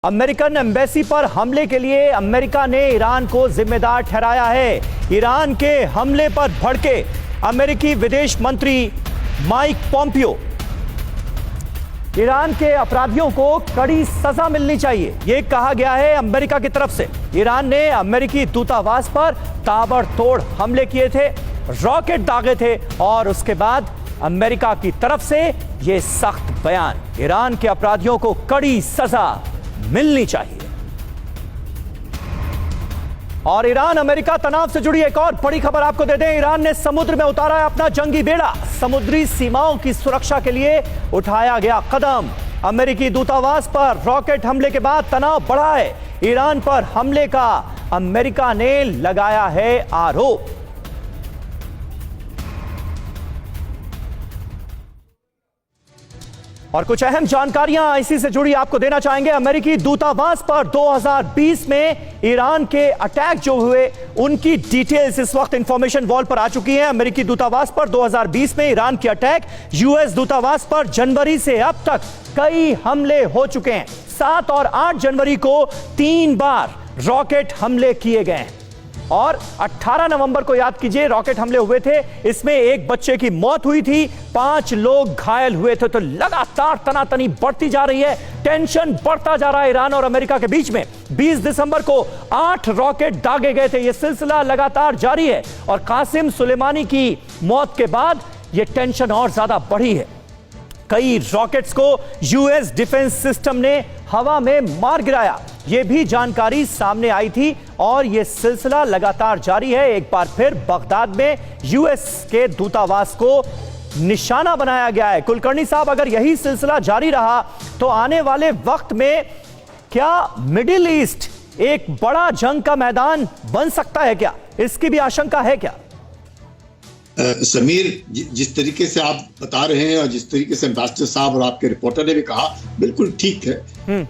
American embassy पर हमले के लिए अमेरिका ने ईरान को जिम्मेदार ठहराया है। ईरान के हमले पर भड़के अमेरिकी विदेश मंत्री माइक पॉम्पियो, ईरान के अपराधियों को कड़ी सजा मिलनी चाहिए, यह कहा गया है अमेरिका की तरफ से। ईरान ने अमेरिकी दूतावास पर ताबड़तोड़ हमले किए थे, रॉकेट दागे थे और उसके बाद अमेरिका की तरफ से यह सख्त बयान, ईरान के अपराधियों को कड़ी सजा मिलनी चाहिए। और ईरान अमेरिका तनाव से जुड़ी एक और बड़ी खबर आपको दे दें। ईरान ने समुद्र में उतारा है अपना जंगी बेड़ा, समुद्री सीमाओं की सुरक्षा के लिए उठाया गया कदम। अमेरिकी दूतावास पर रॉकेट हमले के बाद तनाव बढ़ा है। ईरान पर हमले का अमेरिका ने लगाया है आरोप। और कुछ अहम जानकारियां इसी से जुड़ी आपको देना चाहेंगे। अमेरिकी दूतावास पर 2020 में ईरान के अटैक जो हुए उनकी डिटेल्स इस वक्त इंफॉर्मेशन वॉल पर आ चुकी है। अमेरिकी दूतावास पर 2020 में ईरान के अटैक, यूएस दूतावास पर जनवरी से अब तक कई हमले हो चुके हैं। 7 और 8 जनवरी को 3 बार रॉकेट हमले किए गए हैं और 18 नवंबर को याद कीजिए रॉकेट हमले हुए थे, इसमें एक बच्चे की मौत हुई थी, 5 लोग घायल हुए थे। तो लगातार तनातनी बढ़ती जा रही है, टेंशन बढ़ता जा रहा है ईरान और अमेरिका के बीच में। 20 दिसंबर को 8 रॉकेट दागे गए थे, यह सिलसिला लगातार जारी है और कासिम सुलेमानी की मौत के बाद यह टेंशन और ज्यादा बढ़ी है। कई रॉकेट्स को यूएस डिफेंस सिस्टम ने हवा में मार गिराया, यह भी जानकारी सामने आई थी और यह सिलसिला लगातार जारी है। एक बार फिर बगदाद में यूएस के दूतावास को निशाना बनाया गया है। कुलकर्णी साहब, अगर यही सिलसिला जारी रहा तो आने वाले वक्त में क्या मिडिल ईस्ट एक बड़ा जंग का मैदान बन सकता है क्या? इसकी भी आशंका है क्या? समीर, जिस तरीके से आप बता रहे हैं और जिस तरीके से एम्बेसडर साहब और आपके रिपोर्टर ने भी कहा, बिल्कुल ठीक है।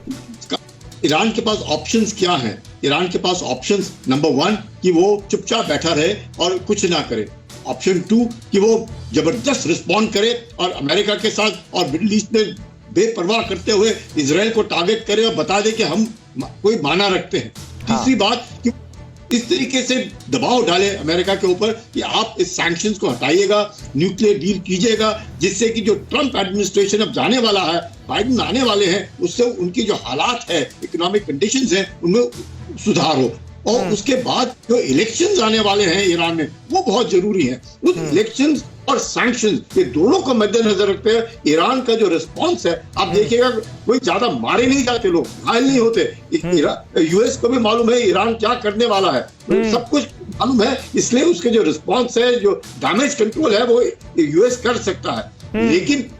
ईरान के पास ऑप्शंस क्या हैं? ईरान के पास ऑप्शंस नंबर 1 कि वो चुपचाप बैठा रहे और कुछ ना करे। ऑप्शन 2 कि वो जबरदस्त रिस्पॉन्ड करे और अमेरिका के साथ और मिडिल ईस्ट में बेपरवाह करते हुए इजराइल को टारगेट करे और बता दे कि हम कोई माना रखते हैं। तीसरी बात कि इस तरीके से दबाव डाले अमेरिका के ऊपर कि आप इस सैंक्शंस को हटाइएगा, न्यूक्लियर डील कीजिएगा, जिससे कि जो ट्रंप एडमिनिस्ट्रेशन अब जाने वाला है, बाइडेन आने वाले हैं, उससे उनकी जो हालात है, इकोनॉमिक कंडीशंस हैं, उनमें सुधार हो। और उसके बाद जो इलेक्शंस आने वाले हैं ईरान में, वो बहुत जरूरी है। उस इलेक्शंस और सैंक्शंस, ये दोनों को मद्देनजर रखते हुए ईरान का जो रिस्पॉन्स है, आप देखिएगा कोई ज्यादा मारे नहीं जाते, लोग घायल नहीं होते। यूएस को भी मालूम है ईरान क्या करने वाला है, सब कुछ मालूम है, इसलिए उसके जो रिस्पॉन्स है, जो डैमेज कंट्रोल है, वो यूएस कर सकता है। लेकिन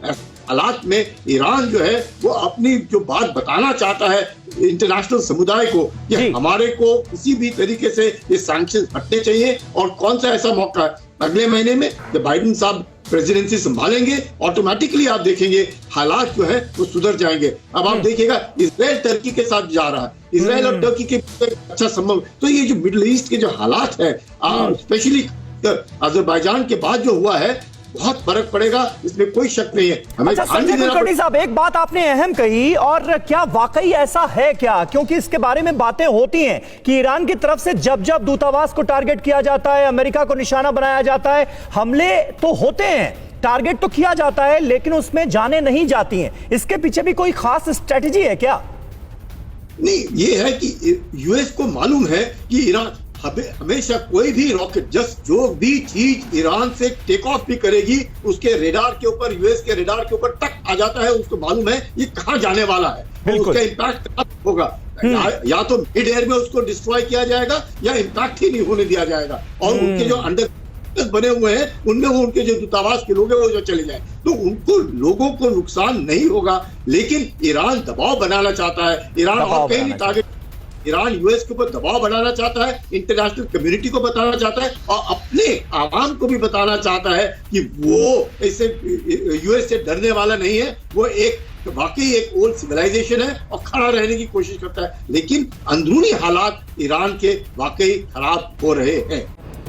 हालात में ईरान जो है वो अपनी जो बात बताना चाहता है इंटरनेशनल समुदाय को कि हमारे को किसी भी तरीके से ये सैंक्शंस हटने चाहिए। और कौन सा ऐसा मौका है, अगले महीने में जब बाइडेन साहब प्रेसिडेंसी संभालेंगे, ऑटोमेटिकली आप देखेंगे हालात जो है वो सुधर जाएंगे। अब आप देखिएगा इजराइल टर्की के साथ जा रहा है, इजराइल और टर्की के अच्छा संभव। तो ये जो मिडिल ईस्ट के जो हालात है, स्पेशली अजरबैजान के बाद जो हुआ है, बहुत फर्क पड़ेगा, इसमें कोई शक नहीं है। हमें कुलकर्णी साहब, एक बात आपने अहम कही, और क्या वाकई ऐसा है क्या? क्योंकि इसके बारे में बातें होती हैं कि ईरान की तरफ से जब जब दूतावास को टारगेट किया जाता है, अमेरिका को निशाना बनाया जाता है, हमले तो होते हैं, टारगेट तो किया जाता है, लेकिन उसमें जाने नहीं जाती हैं। इसके पीछे भी कोई खास स्ट्रेटजी है क्या? नहीं, ये है कि यूएस को मालूम है कि ईरान हमेशा कोई भी रॉकेट, जो भी चीज ईरान से टेक ऑफ भी करेगी, उसके रेडार के ऊपर, यूएस के रेडार के ऊपर टक आ जाता है। उसको मालूम है ये कहां जाने वाला है, उसका इम्पैक्ट कहां होगा। या तो मिड एयर में उसको डिस्ट्रॉय किया जाएगा या इम्पैक्ट ही नहीं होने दिया जाएगा। और उनके जो अंडर बने हुए हैं उनमें वो उनके जो दूतावास के लोग हैं वो जो चले जाए, तो उनको लोगों को नुकसान नहीं होगा। लेकिन ईरान दबाव बनाना चाहता है, ईरान और कहीं नहीं टारगेट, ईरान यूएस के ऊपर दबाव बनाना चाहता है, इंटरनेशनल कम्युनिटी को बताना चाहता है और अपने आवाम को भी बताना चाहता है कि वो इससे यूएस से डरने वाला नहीं है। वो एक वाकई एक ओल्ड सिविलाइजेशन है और खड़ा रहने की कोशिश करता है। लेकिन अंदरूनी हालात ईरान के वाकई खराब हो रहे हैं।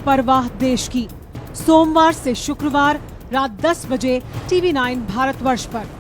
परवाह देश की, सोमवार से शुक्रवार रात 10 बजे TV9 भारतवर्ष पर।